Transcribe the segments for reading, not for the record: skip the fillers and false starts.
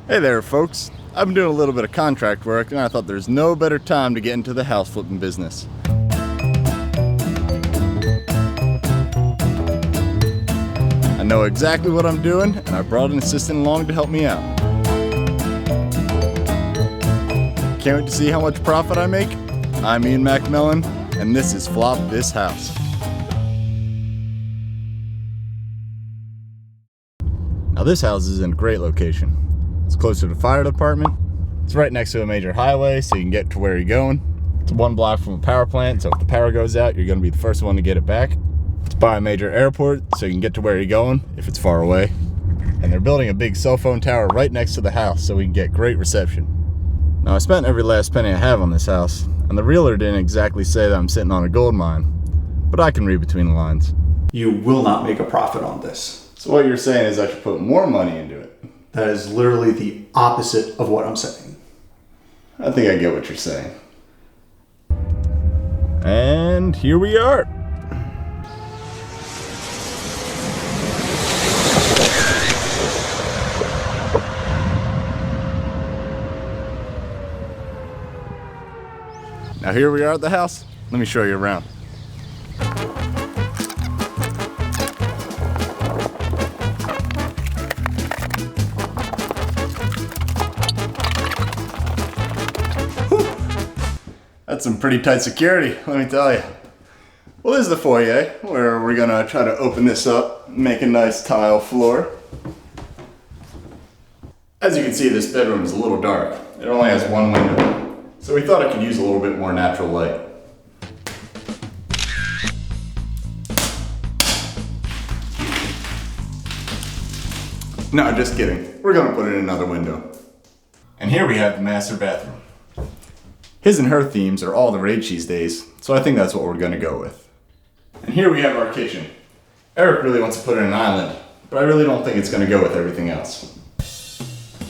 Hey there, folks. I've been doing a little bit of contract work, and I thought there's no better time to get into the house flipping business. I know exactly what I'm doing, and I brought an assistant along to help me out. Can't wait to see how much profit I make. I'm Ian McMillan, and this is Flop This House. Now this house is in a great location. It's close to the fire department. It's right next to a major highway, so you can get to where you're going. It's 1 block from a power plant, so if the power goes out, you're gonna be the first one to get it back. It's by a major airport, so you can get to where you're going if it's far away. And they're building a big cell phone tower right next to the house, so we can get great reception. Now I spent every last penny I have on this house, and the realtor didn't exactly say that I'm sitting on a gold mine, but I can read between the lines. You will not make a profit on this. So what you're saying is I should put more money into it? That is literally the opposite of what I'm saying. I think I get what you're saying. And here we are. Now here we are at the house. Let me show you around. That's some pretty tight security, let me tell you. Well, this is the foyer where we're gonna try to open this up, make a nice tile floor. As you can see, this bedroom is a little dark. It only has 1 window, so we thought it could use a little bit more natural light. No, just kidding. We're gonna put in another window. And here we have the master bathroom. His and her themes are all the rage these days, so I think that's what we're gonna go with. And here we have our kitchen. Eric really wants to put in an island, but I really don't think it's gonna go with everything else.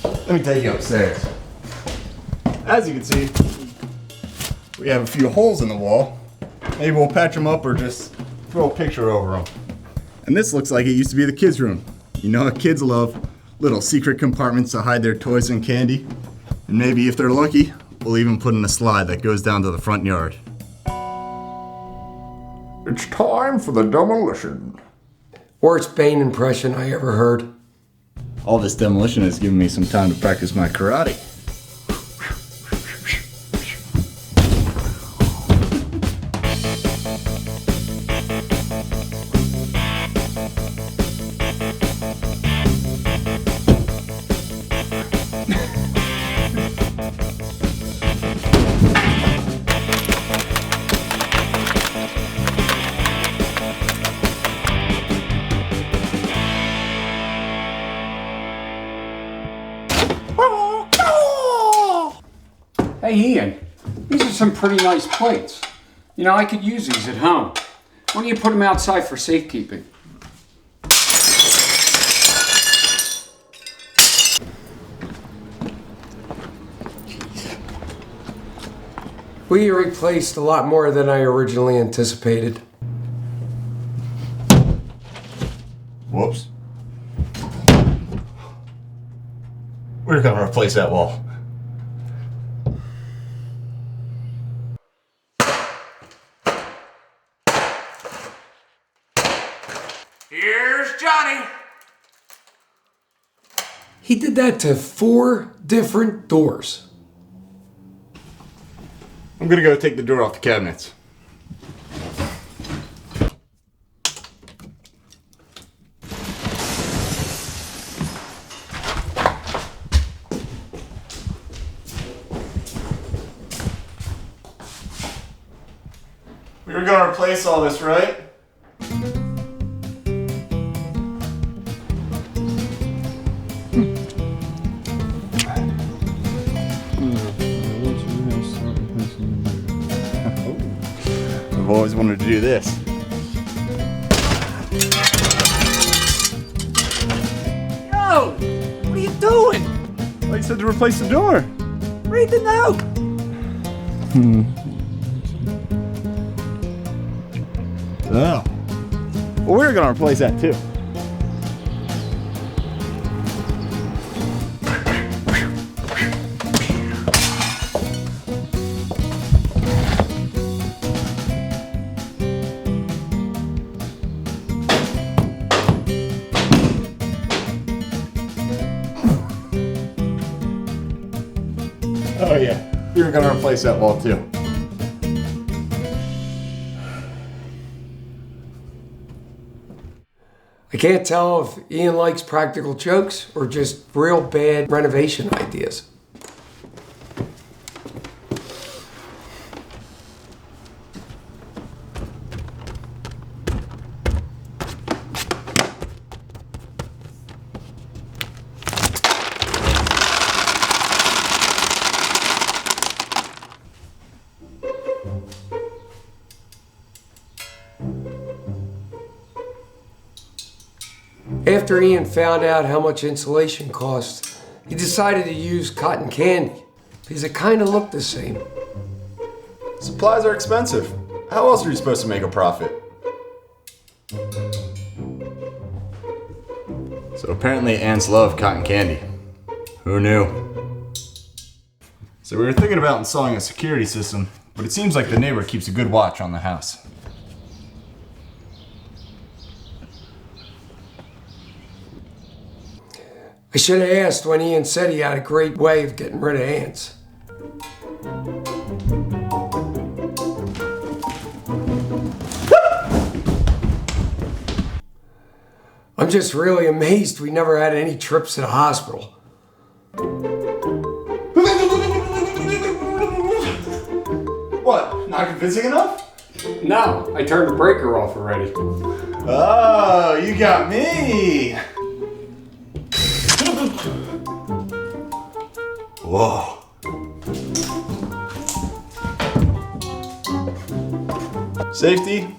Let me take you upstairs. As you can see, we have a few holes in the wall. Maybe we'll patch them up or just throw a picture over them. And this looks like it used to be the kids' room. You know what kids love? Little secret compartments to hide their toys and candy. And maybe if they're lucky, we'll even put in a slide that goes down to the front yard. It's time for the demolition. Worst Bane impression I ever heard. All this demolition has given me some time to practice my karate. Hey Ian, these are some pretty nice plates. You know, I could use these at home. Why don't you put them outside for safekeeping? We replaced a lot more than I originally anticipated. Whoops. We're gonna replace that wall. Here's Johnny. He did that to 4 different doors. I'm gonna go take the door off the cabinets. We were gonna replace all this, right? I've always wanted to do this. Yo! What are you doing? Well, you said to replace the door. Read the note! Oh. Well, we're gonna replace that too. Oh yeah, we were gonna replace that wall too. I can't tell if Ian likes practical jokes or just real bad renovation ideas. After Ian found out how much insulation cost, he decided to use cotton candy because it kind of looked the same. Supplies are expensive. How else are you supposed to make a profit? So apparently ants love cotton candy. Who knew? So we were thinking about installing a security system, but it seems like the neighbor keeps a good watch on the house. I should have asked when Ian said he had a great way of getting rid of ants. I'm just really amazed we never had any trips to the hospital. What? Not convincing enough? No, I turned the breaker off already. Oh, you got me! Whoa. Safety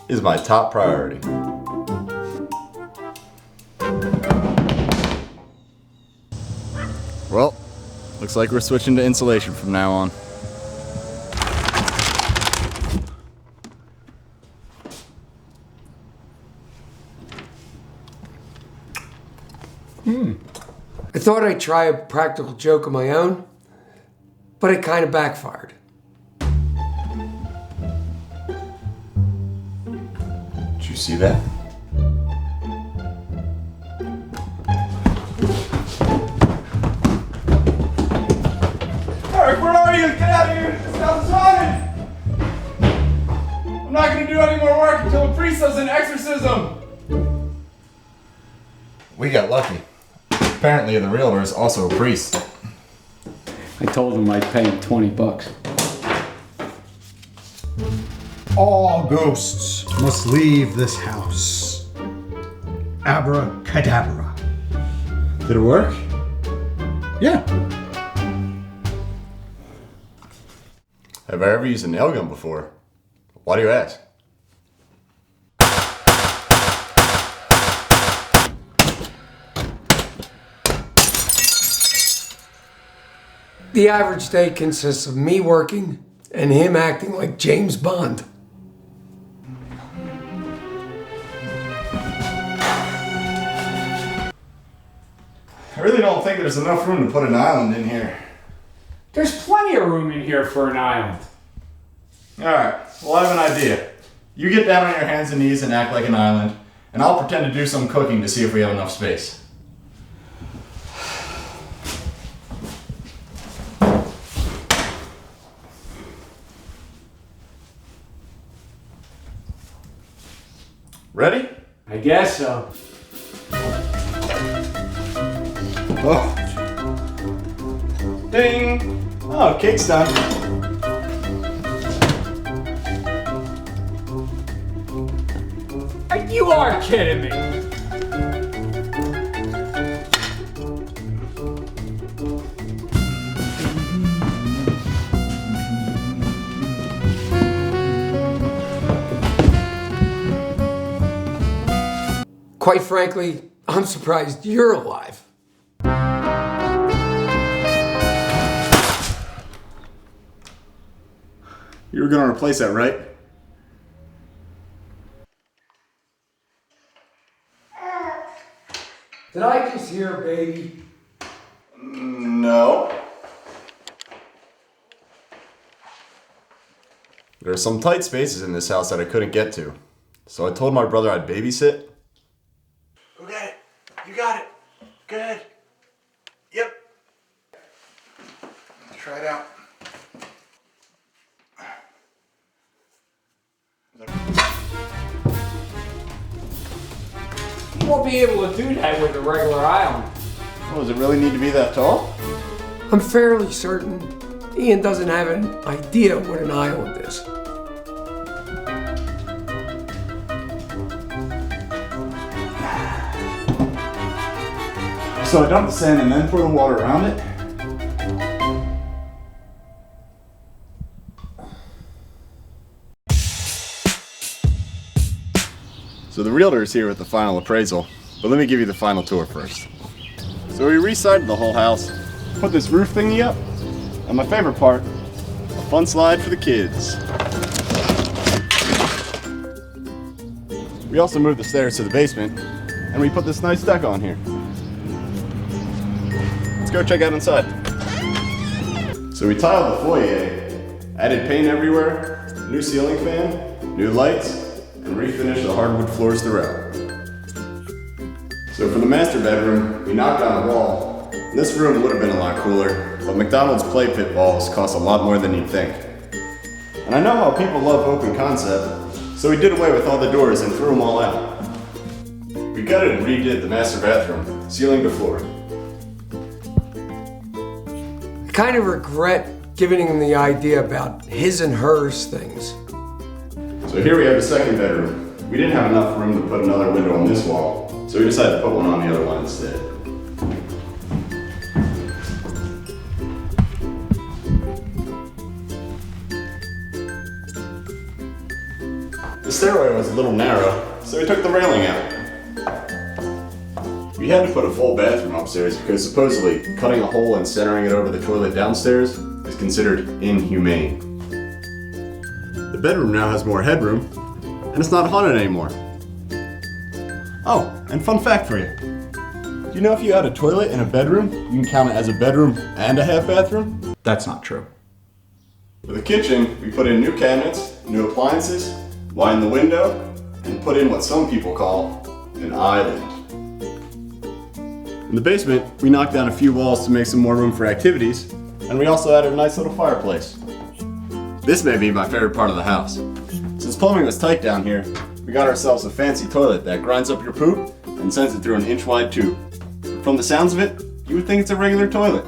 is my top priority. Well, looks like we're switching to insulation from now on. I thought I'd try a practical joke of my own, but it kind of backfired. Did you see that? Eric, where are you? Get out of here! This house is haunted! I'm not gonna do any more work until the priest does an exorcism! We got lucky. Apparently the realtor is also a priest. I told him I'd pay him $20. All ghosts must leave this house. Abracadabra. Did it work? Yeah. Have I ever used a nail gun before? Why do you ask? The average day consists of me working and him acting like James Bond. I really don't think there's enough room to put an island in here. There's plenty of room in here for an island. Alright, well I have an idea. You get down on your hands and knees and act like an island, and I'll pretend to do some cooking to see if we have enough space. Ready? I guess so. Oh. Ding! Oh, cake's done. You are kidding me. Quite frankly, I'm surprised you're alive. You were gonna replace that, right? Did I just hear a baby? No. There are some tight spaces in this house that I couldn't get to. So I told my brother I'd babysit. Go get it. You got it. Good. Yep. Try it out. You won't be able to do that with a regular island. Oh, does it really need to be that tall? I'm fairly certain Ian doesn't have an idea what an island is. So I dump the sand and then pour the water around it? So the realtor is here with the final appraisal, but let me give you the final tour first. So we re-sided the whole house, put this roof thingy up, and my favorite part, a fun slide for the kids. We also moved the stairs to the basement, and we put this nice deck on here. Let's go check out inside. So we tiled the foyer, added paint everywhere, new ceiling fan, new lights, and refinished the hardwood floors throughout. So for the master bedroom, we knocked down a wall. This room would have been a lot cooler, but McDonald's play pit balls cost a lot more than you'd think. And I know how people love open concept, so we did away with all the doors and threw them all out. We gutted and redid the master bathroom, ceiling to floor. I kind of regret giving him the idea about his and hers things. So here we have the second bedroom. We didn't have enough room to put another window on this wall, so we decided to put one on the other one instead. The stairway was a little narrow, so we took the railing out. We had to put a full bathroom upstairs because supposedly cutting a hole and centering it over the toilet downstairs is considered inhumane. The bedroom now has more headroom, and it's not haunted anymore. Oh, and fun fact for you. Do you know if you add a toilet in a bedroom, you can count it as a bedroom and a half bathroom? That's not true. For the kitchen, we put in new cabinets, new appliances, widened the window, and put in what some people call an island. In the basement, we knocked down a few walls to make some more room for activities, and we also added a nice little fireplace. This may be my favorite part of the house. Since plumbing was tight down here, we got ourselves a fancy toilet that grinds up your poop and sends it through an inch-wide tube. From the sounds of it, you would think it's a regular toilet.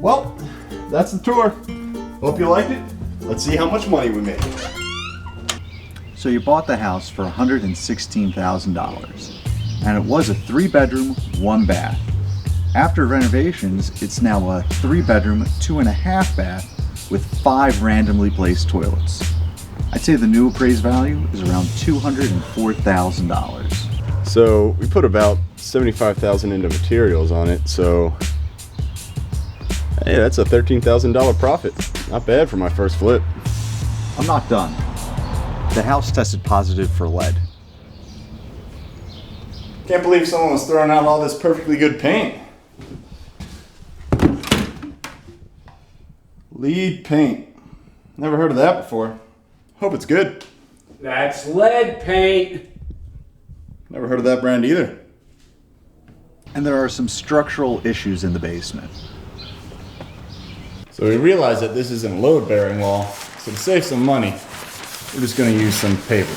Well, that's the tour. Hope you liked it. Let's see how much money we made. So you bought the house for $116,000, and it was a 3-bedroom, 1-bath. After renovations, it's now a 3-bedroom, 2.5 bath with 5 randomly placed toilets. I'd say the new appraised value is around $204,000. So we put about $75,000 into materials on it, so hey, that's a $13,000 profit. Not bad for my first flip. I'm not done. The house tested positive for lead. Can't believe someone was throwing out all this perfectly good paint. Lead paint. Never heard of that before. Hope it's good. That's lead paint. Never heard of that brand either. And there are some structural issues in the basement. So we realized that this isn't a load-bearing wall, so to save some money, we're just going to use some paper.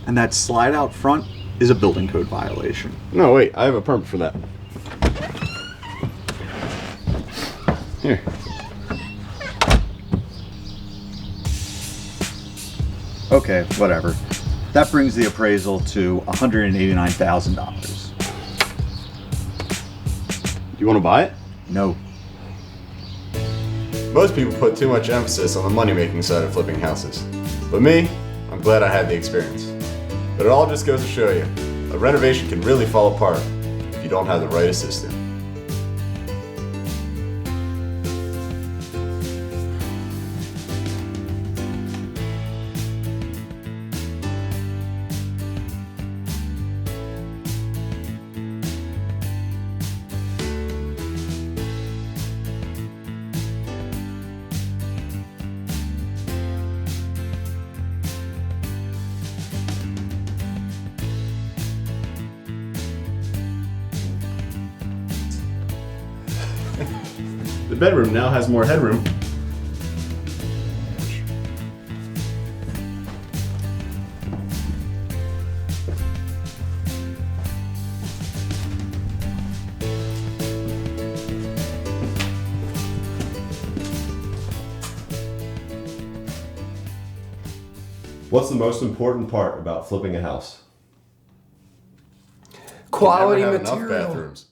And that slide out front is a building code violation. No, wait, I have a permit for that. Here. Okay, whatever. That brings the appraisal to $189,000. You want to buy it? No. Most people put too much emphasis on the money-making side of flipping houses. But me, I'm glad I had the experience. But it all just goes to show you, a renovation can really fall apart if you don't have the right assistant. bedroom now has more headroom. What's the most important part about flipping a house? Quality Never have enough material. bathrooms.